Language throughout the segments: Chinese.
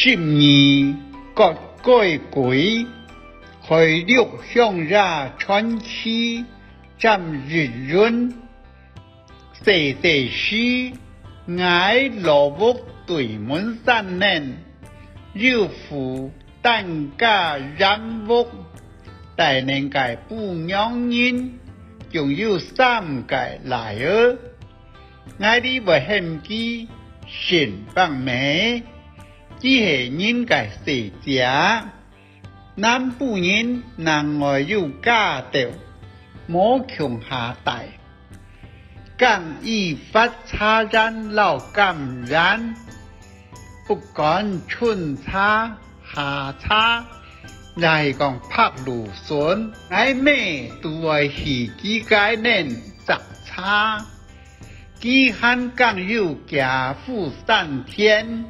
12各改鬼，去六向下穿起，占日润，细细诗，挨罗木对门山nen要付蛋价染屋，大年界不养人，仲有3界来儿，挨你不嫌机，善帮美。只係人嘅世者，南部人南外有家道，冇窮下大，更依法差人老感染，不管春差夏差，又係講拍蘆筍，嗌咩都係自己概念雜差，幾漢更有家父3天。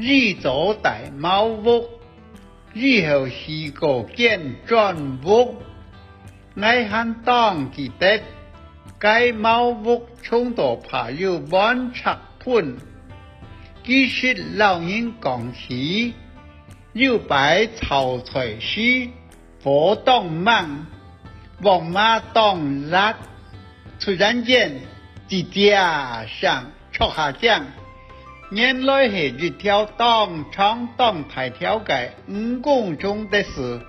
日早大茅屋，日後是個建磚屋，挨漢當記得，該茅屋衝到怕有滿拆盤，其實老人講起，要擺草菜時，火當猛，王媽當辣，突然間，一架上戳下將。原來係一條當長當大條嘅5公中的事。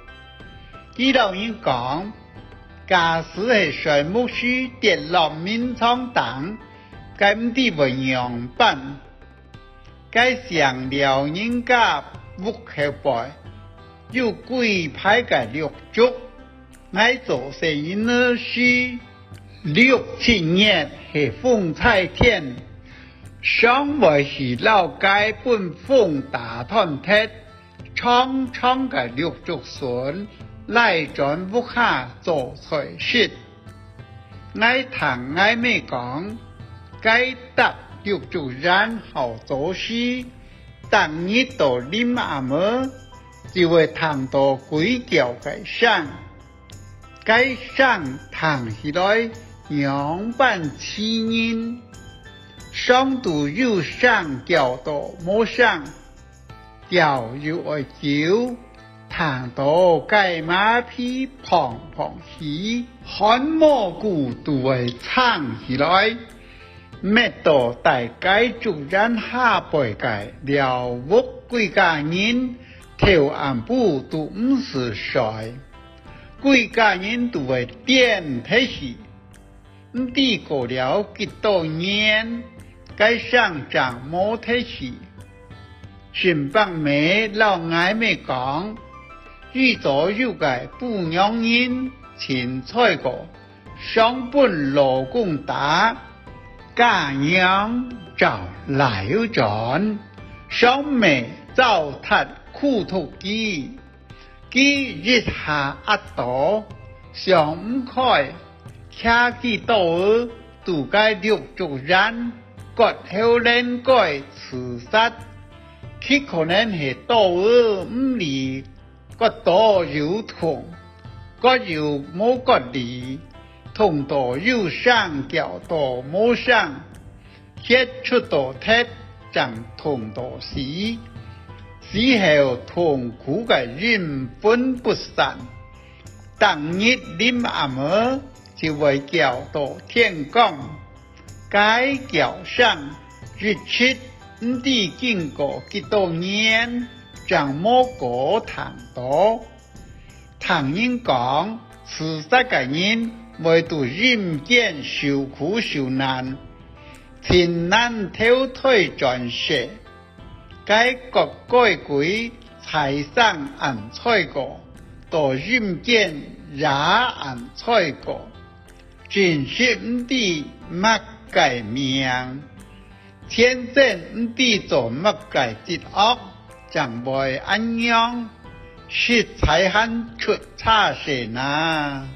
啲老人講，假使係水木樹跌落面倉等，該唔啲會樣辦？該上了人家屋後背，要跪派嘅綠竹，愛做生意呢是6、7年係風采天。上位是老街本風打團鐵，蒼蒼嘅綠竹筍來轉屋下做菜食。愛談愛咩講，該搭綠竹人好做事，當日到啉阿麼，就會談到鬼叫嘅上，該上談起來樣板起人。上度有上叫到冇上，叫有愛叫，談到該馬匹胖胖起，汗蘑菇都會撐起來，咩到大概主人下輩嘅了屋幾家人，頭暗部都唔是水，幾家人都會點睇起，唔啲過了幾多年。該上漲冇睇起，善幫美老愛美講，日早有個不養人，前菜個上本勞工打，家養找來有轉，上美糟蹋苦土機，機日下壓倒，想唔開，卡幾多都該六足人。割後人該刺殺，佢可能係多唔理，割多有痛，割有冇割理，痛多有上叫多冇上，血出多鐵，將痛多死，死後痛苦嘅人分不散，當日啉阿麼就會叫到天光。該叫上日出唔知經過幾多年，將冇過談到。唐人講，刺殺嘅人為到人間受苦受難，天難投胎轉世，該各改鬼財生安菜過，到人間也安菜過，真是唔知乜改命，天真唔知做乜改節惡，將會安樣，是才肯出差事呐。